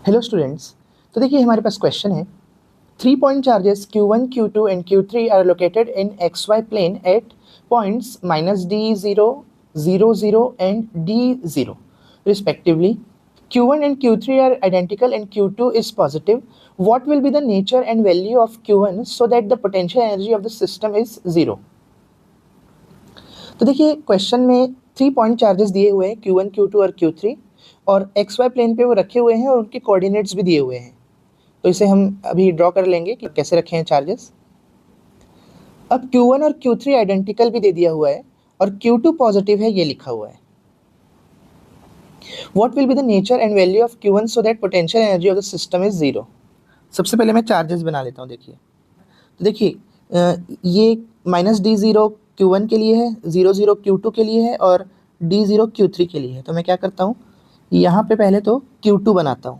Hello students. तो देखिए हमारे पास क्वेश्चन है, 3 point charges Q1, Q2 and Q3 are located in XY plane at points -D0, 0, 0 and D0 respectively. Q1 and Q3 are identical and Q2 is positive. What will be the nature and value of Q1 so that the potential energy of the system is 0? तो देखिए question में 3 point charges दिए हुए हैं Q1, Q2 और Q3 और XY plane पे वो रखे हुए हैं और उनके कोऑर्डिनेट्स भी दिए हुए हैं। तो इसे हम अभी ड्रॉ कर लेंगे कि कैसे रखे हैं चार्जेस। अब Q1 और Q3 आइडेंटिकल भी दे दिया हुआ है और Q2 पॉजिटिव है, ये लिखा हुआ है। What will be the nature and value of Q1 so that potential energy of the system is 0। सबसे पहले मैं चार्जेस बना लेता हूँ। देखिए तो देखिए ये -D0 Q1 के लिए है, 0, 0 Q2 के लिए है और D0 Q3 के लिए है। तो मैं क्या करता हूँ, यहाँ पे पहले तो Q2 बनाता हूँ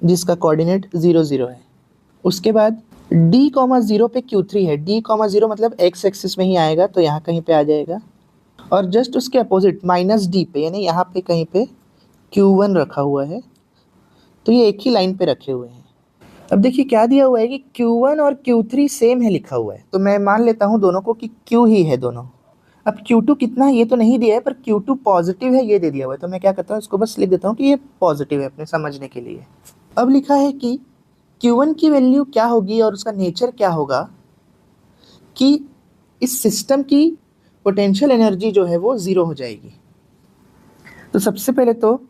जिसका कोऑर्डिनेट 0, 0 है। उसके बाद D,0 पे Q3 है। D,0 मतलब x एक्सिस में ही आएगा तो यहाँ कहीं पे आ जाएगा और जस्ट उसके अपोजिट -D पे यानी यहाँ पे कहीं पे Q1 रखा हुआ है। तो ये एक ही लाइन पे रखे हुए हैं। अब देखिए क्या दिया हुआ है कि Q1 और Q3 सेम है लिखा हुआ है, तो मैं मान लेता हूँ दोनों को कि Q ही है दोनों। अब Q2 कितना है ये तो नहीं दिया है, पर Q2 पॉजिटिव है ये दे दिया हुआ है। तो मैं क्या करता हूँ, इसको बस लिख देता हूँ कि ये पॉजिटिव है अपने समझने के लिए। अब लिखा है कि Q1 की वैल्यू क्या होगी और उसका नेचर क्या होगा कि इस सिस्टम की पोटेंशियल एनर्जी जो है वो 0 हो जाएगी। तो सबसे पहले तो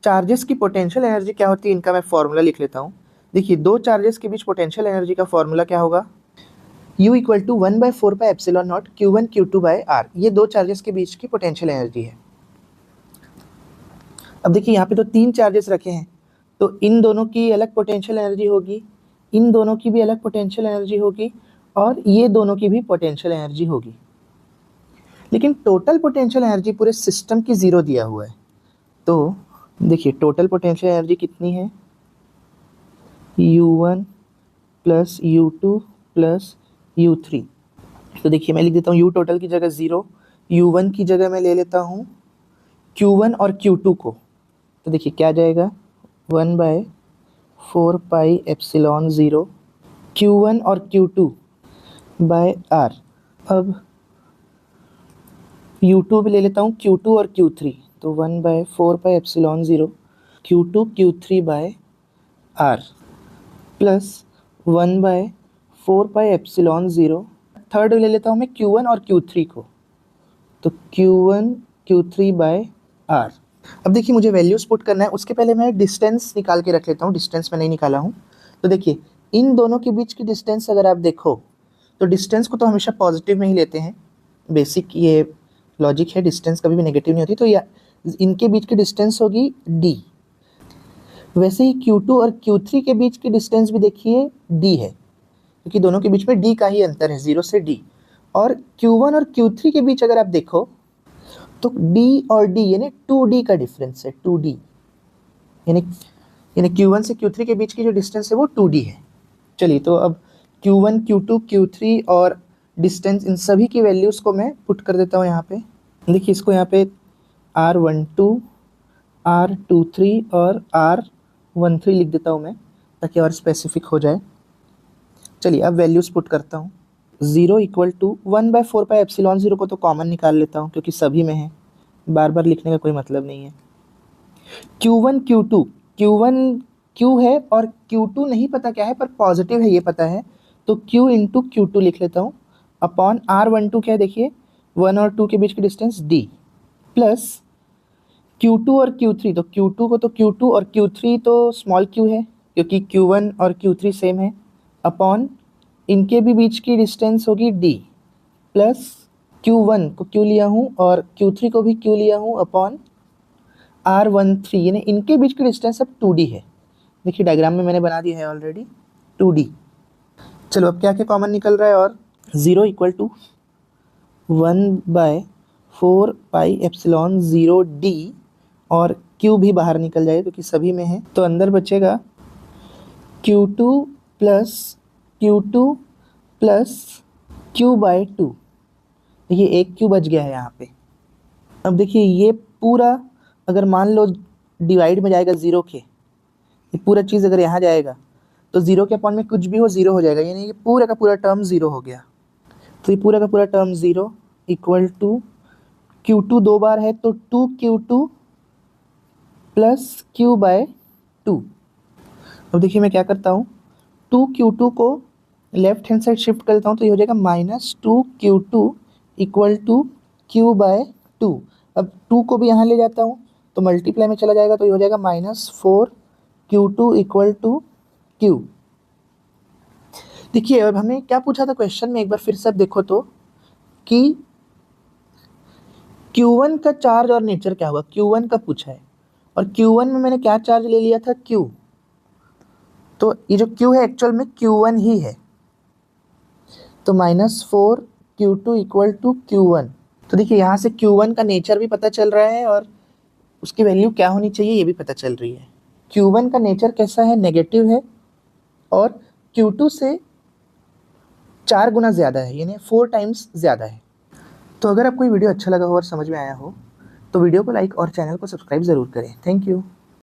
चार्जेस की पोटेंशियल एनर्जी क्या होती है इनका मैं फॉर्मूला लिख लेता हूँ। देखिए दो चार्जेस के बीच पोटेंशियल एनर्जी का फॉर्मूला क्या होगा, U equal to 1/4πε0 Q1 Q2/R। ये दो चार्जेस के बीच की पोटेंशियल एनर्जी है। अब देखिए यहाँ पे तो 3 चार्जेस रखे हैं, तो इन दोनों की अलग पोटेंशियल एनर्जी होगी, इन दोनों की भी अलग पोटेंशियल एनर्जी होगी और ये दोनों की भी पोटेंशियल एनर्जी होगी। लेकिन टोटल पोटेंशियल एनर्जी पूरे सिस्टम की 0 दिया हुआ है। तो देखिए टोटल पोटेंशियल एनर्जी कितनी है, U1 plus U2 plus U3। तो देखिए मैं लिख देता हूँ U टोटल की जगह 0, U1 की जगह मैं ले लेता हूँ Q1 और Q2 को। तो देखिए क्या जाएगा, 1/4πε0 Q1 और Q2/R। अब U2 भी ले लेता हूँ, Q2 और Q3, तो 1/4πε0 Q2 Q3/R प्लस 1/4πε0 थर्ड ले लेता हूँ मैं Q1 और Q3 को, तो Q1 Q3/R। अब देखिए मुझे वैल्यूज पुट करना है, उसके पहले मैं डिस्टेंस निकाल के रख लेता हूँ। डिस्टेंस मैं नहीं निकाला हूँ। तो देखिए इन दोनों के बीच की डिस्टेंस अगर आप देखो तो डिस्टेंस को तो हमेशा पॉजिटिव में ही लेते हैं, बेसिक ये लॉजिक है, डिस्टेंस कभी भी नेगेटिव नहीं होती। तो या इनके बीच की डिस्टेंस होगी D। वैसे ही Q2 और Q3 के बीच की डिस्टेंस भी देखिए D है, क्योंकि दोनों के बीच में D का ही अंतर है, 0 से D। और Q1 और Q3 के बीच अगर आप देखो तो D और D यानी 2D का डिफरेंस है, 2D यानी Q1 से Q3 के बीच की जो डिस्टेंस है वो 2D है। चलिए तो अब Q1 Q2 Q3 और डिस्टेंस इन सभी की वैल्यूज़ को मैं पुट कर देता हूँ यहाँ पे। देखिए इसको यहाँ पे R12 R23 और R13 लिख देता हूँ मैं, ताकि और स्पेसिफिक हो जाए। चलिए अब वैल्यूज़ पुट करता हूँ। 0 इक्वल टू 1/4πε0 को तो कॉमन निकाल लेता हूँ क्योंकि सभी में है, बार बार लिखने का कोई मतलब नहीं है। Q1 Q2, Q1 Q है और Q2 नहीं पता क्या है, पर पॉजिटिव है ये पता है, तो Q इंटू Q2 लिख लेता हूँ अपॉन R12 क्या है देखिए 1 और 2 के बीच की डिस्टेंस D प्लस Q2 और Q3, तो Q2 को तो Q2 और Q3 तो स्मॉल q है क्योंकि Q1 और Q3 सेम है, अपॉन इनके भी बीच की डिस्टेंस होगी D प्लस Q1 को Q लिया हूँ और Q3 को भी Q लिया हूँ अपॉन R13 यानी इनके बीच की डिस्टेंस अब 2D है। देखिए डायग्राम में मैंने बना दिया है ऑलरेडी 2D। चलो अब क्या क्या कॉमन निकल रहा है, और 0 इक्वल टू 1/4πε0D और Q भी बाहर निकल जाए क्योंकि सभी में है, तो अंदर बचेगा Q2 plus Q2 plus Q/2। देखिए एक Q बच गया है यहाँ पे। अब देखिए ये पूरा अगर मान लो डिवाइड में जाएगा 0 के, ये पूरा चीज़ अगर यहाँ जाएगा तो 0 के अपॉन में कुछ भी हो 0 हो जाएगा, यानी ये पूरा का पूरा टर्म 0 हो गया। तो ये पूरा का पूरा टर्म 0 इक्वल टू Q2 दो बार है तो 2Q2 प्लस Q बाय 2। अब देखिए मैं क्या करता हूँ, 2Q2 को लेफ्ट हैंड साइड शिफ्ट कर देता हूँ तो ये हो जाएगा -2Q2 equal to Q bye 2। अब 2 को भी यहाँ ले जाता हूँ तो मल्टीप्लाई में चला जाएगा तो ये हो जाएगा -4Q2 इक्वल टू Q। देखिए अब हमें क्या पूछा था क्वेश्चन में, एक बार फिर से देखो तो कि Q1 का चार्ज और नेचर क्या हुआ, Q1 का पूछा है और Q1 में मैंने क्या चार्ज ले लिया था Q, तो ये जो Q है एक्चुअल में Q1 ही है, तो -4Q2 इक्वल टू Q1। तो देखिए यहाँ से Q1 का नेचर भी पता चल रहा है और उसकी वैल्यू क्या होनी चाहिए ये भी पता चल रही है। Q1 का नेचर कैसा है, नेगेटिव है और Q2 से 4 गुना ज़्यादा है, यानी 4 टाइम्स ज़्यादा है। तो अगर आपको ये वीडियो अच्छा लगा हो और समझ में आया हो तो वीडियो को लाइक और चैनल को सब्सक्राइब ज़रूर करें। Thank you.